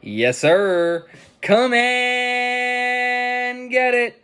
Yes, sir. Come and get it.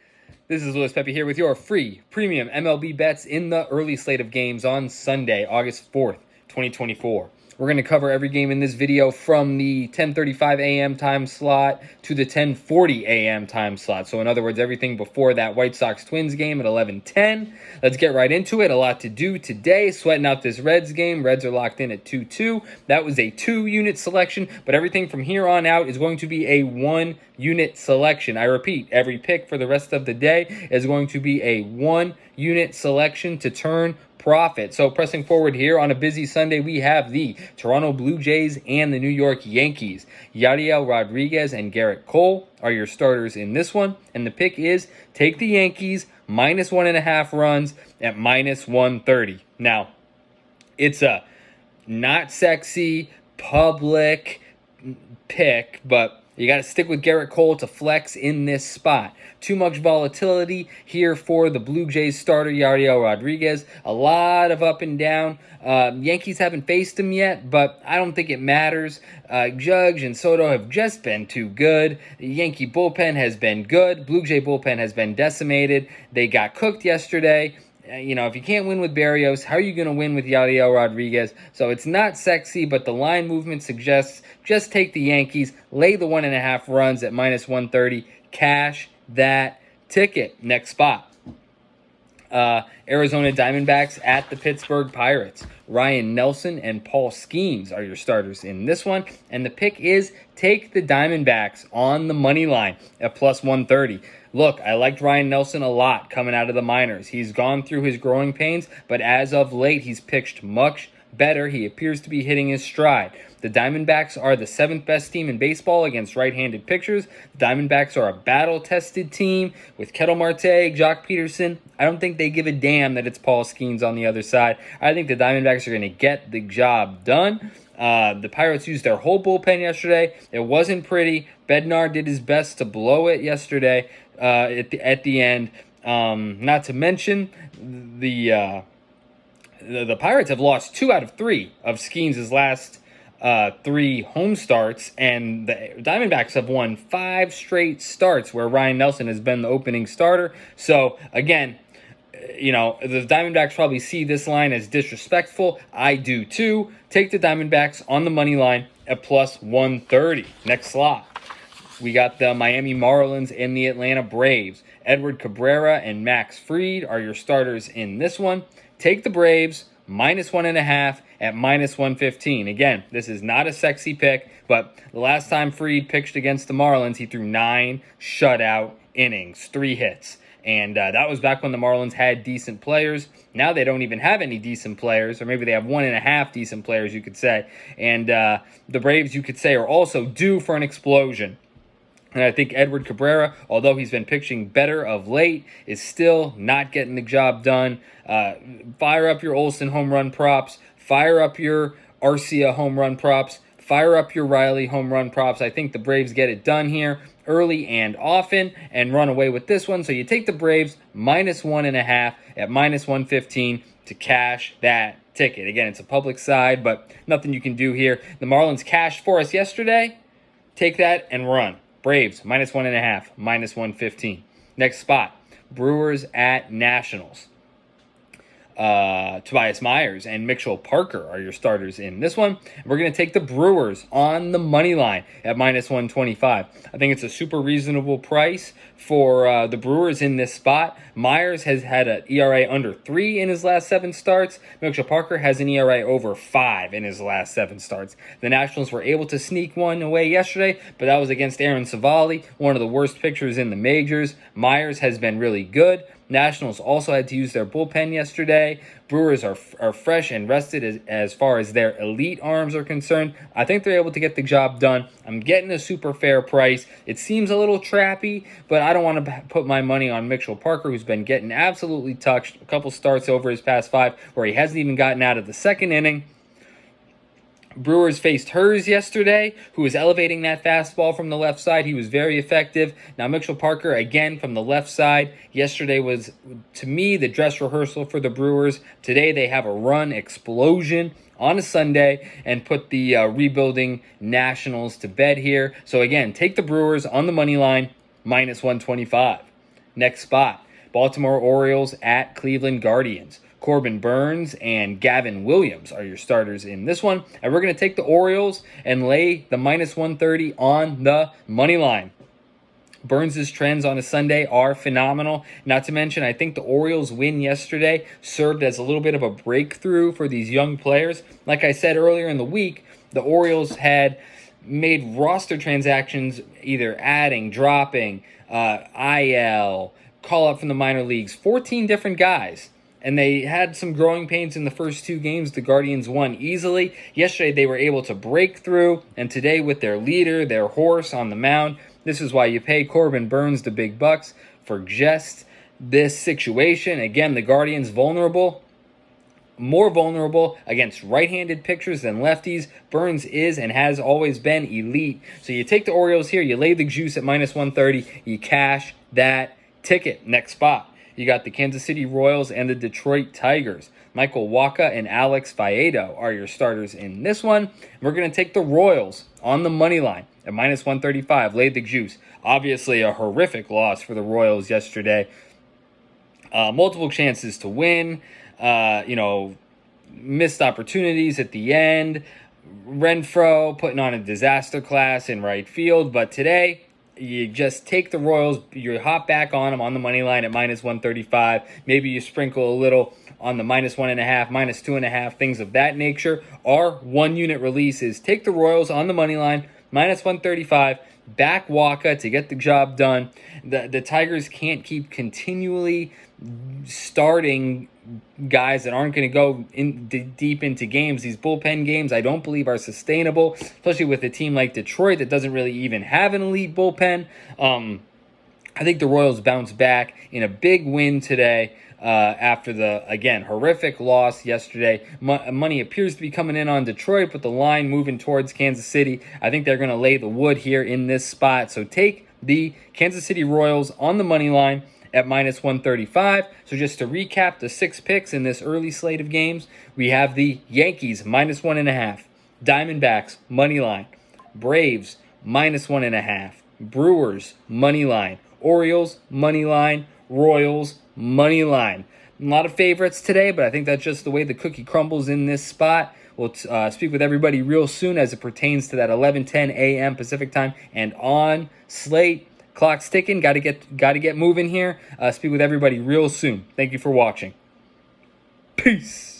This is Pepe here with your free premium MLB bets in the early slate of games on Sunday, August 4th, 2024. We're going to cover every game in this video from the 10:35 a.m. time slot to the 10:40 a.m. time slot. So in other words, everything before that White Sox-Twins game at 11:10. Let's get right into it. A lot to do today. Sweating out this Reds game. Reds are locked in at 2-2. That was a 2-unit selection, but everything from here on out is going to be a 1-unit selection. I repeat, every pick for the rest of the day is going to be a 1-unit selection to turn profit. So pressing forward here on a busy Sunday, we have the Toronto Blue Jays and the New York Yankees. Yadiel Rodriguez and Garrett Cole are your starters in this one. And the pick is take the Yankees minus 1.5 runs at minus 130. Now, it's a not sexy public pick, but you got to stick with Garrett Cole to flex in this spot. Too much volatility here for the Blue Jays starter, Yadiel Rodriguez. A lot of up and down. Yankees haven't faced him yet, but I don't think it matters. Judge and Soto have just been too good. The Yankee bullpen has been good. Blue Jay bullpen has been decimated. They got cooked yesterday. If you can't win with Barrios, how are you going to win with Yadiel Rodriguez? So it's not sexy, but the line movement suggests just take the Yankees, lay the 1.5 runs at minus 130, cash that ticket. Next spot. Arizona Diamondbacks at the Pittsburgh Pirates. Ryan Nelson and Paul Skeens are your starters in this one. And the pick is take the Diamondbacks on the money line at plus 130. Look, I liked Ryan Nelson a lot coming out of the minors. He's gone through his growing pains, but as of late, he's pitched much better. He appears to be hitting his stride. The Diamondbacks are the 7th best team in baseball against right-handed pitchers. The Diamondbacks are a battle-tested team with Ketel Marte, Jock Peterson. I don't think they give a damn that it's Paul Skeens on the other side. I think the Diamondbacks are going to get the job done. The Pirates used their whole bullpen yesterday. It wasn't pretty. Bednar did his best to blow it yesterday at the end. Not to mention the Pirates have lost 2 out of 3 of Skeens' last 3 home starts, and the Diamondbacks have won 5 straight starts where Ryan Nelson has been the opening starter. So again, the Diamondbacks probably see this line as disrespectful. I do too. Take the Diamondbacks on the money line at plus 130. Next slot. We got the Miami Marlins and the Atlanta Braves. Edward Cabrera and Max Fried are your starters in this one. Take the Braves minus 1.5 at minus 115. Again, this is not a sexy pick, but the last time Fried pitched against the Marlins, he threw 9 shutout innings, 3 hits. And that was back when the Marlins had decent players. Now they don't even have any decent players, or maybe they have 1.5 decent players, you could say. And the Braves, you could say, are also due for an explosion. And I think Edward Cabrera, although he's been pitching better of late, is still not getting the job done. Fire up your Olsen home run props. Fire up your Arcia home run props. Fire up your Riley home run props. I think the Braves get it done here early and often and run away with this one. So you take the Braves minus 1.5 at minus 115 to cash that ticket. Again, it's a public side, but nothing you can do here. The Marlins cashed for us yesterday. Take that and run. Braves minus 1.5, minus 115. Next spot, Brewers at Nationals. Tobias Myers and Mitchell Parker are your starters in this one. We're going to take the Brewers on the money line at minus 125. I think it's a super reasonable price for the Brewers in this spot. Myers has had an ERA under 3 in his last 7 starts. Mitchell Parker has an ERA over 5 in his last 7 starts. The Nationals were able to sneak one away yesterday, but that was against Aaron Savali, one of the worst pitchers in the majors. Myers has been really good. Nationals also had to use their bullpen yesterday. Brewers are fresh and rested as far as their elite arms are concerned. I think they're able to get the job done. I'm getting a super fair price. It seems a little trappy, but I don't want to put my money on Mitchell Parker, who's been getting absolutely touched. A couple starts over his past 5 where he hasn't even gotten out of the second inning. Brewers faced Hers yesterday, who was elevating that fastball from the left side. He was very effective. Now, Mitchell Parker, again, from the left side. Yesterday was, to me, the dress rehearsal for the Brewers. Today, they have a run explosion on a Sunday and put the rebuilding Nationals to bed here. So again, take the Brewers on the money line, minus 125. Next spot, Baltimore Orioles at Cleveland Guardians. Corbin Burnes and Gavin Williams are your starters in this one. And we're going to take the Orioles and lay the minus 130 on the money line. Burns' trends on a Sunday are phenomenal. Not to mention, I think the Orioles' win yesterday served as a little bit of a breakthrough for these young players. Like I said earlier in the week, the Orioles had made roster transactions, either adding, dropping, IL, call up from the minor leagues, 14 different guys. And they had some growing pains in the first two games. The Guardians won easily. Yesterday, they were able to break through. And today, with their leader, their horse on the mound, this is why you pay Corbin Burnes the big bucks for just this situation. Again, the Guardians more vulnerable against right-handed pitchers than lefties. Burnes is and has always been elite. So you take the Orioles here, you lay the juice at minus 130, you cash that ticket. Next spot, you got the Kansas City Royals and the Detroit Tigers. Michael Wacha and Alex Faedo are your starters in this one. We're going to take the Royals on the money line at minus 135. Laid the juice. Obviously, a horrific loss for the Royals yesterday. Multiple chances to win. Missed opportunities at the end. Renfroe putting on a disaster class in right field. But today, you just take the Royals, you hop back on them on the money line at minus 135. Maybe you sprinkle a little on the minus 1.5, minus 2.5, things of that nature. Our 1 unit release is take the Royals on the money line, minus 135, back Wacha to get the job done. The Tigers can't keep continually starting guys that aren't going to go deep into games. These bullpen games, I don't believe, are sustainable, especially with a team like Detroit that doesn't really even have an elite bullpen. I think the Royals bounce back in a big win today after the, again, horrific loss yesterday. Money appears to be coming in on Detroit, but the line moving towards Kansas City. I think they're going to lay the wood here in this spot. So take the Kansas City Royals on the money line at minus 135. So just to recap the 6 picks in this early slate of games, we have the Yankees minus 1.5, Diamondbacks money line, Braves minus 1.5, Brewers money line, Orioles money line, Royals money line. A lot of favorites today, but I think that's just the way the cookie crumbles in this spot. We'll speak with everybody real soon as it pertains to that 11:10 a.m. Pacific time and on Slate. Clock's ticking. Got to get moving here. Speak with everybody real soon. Thank you for watching. Peace.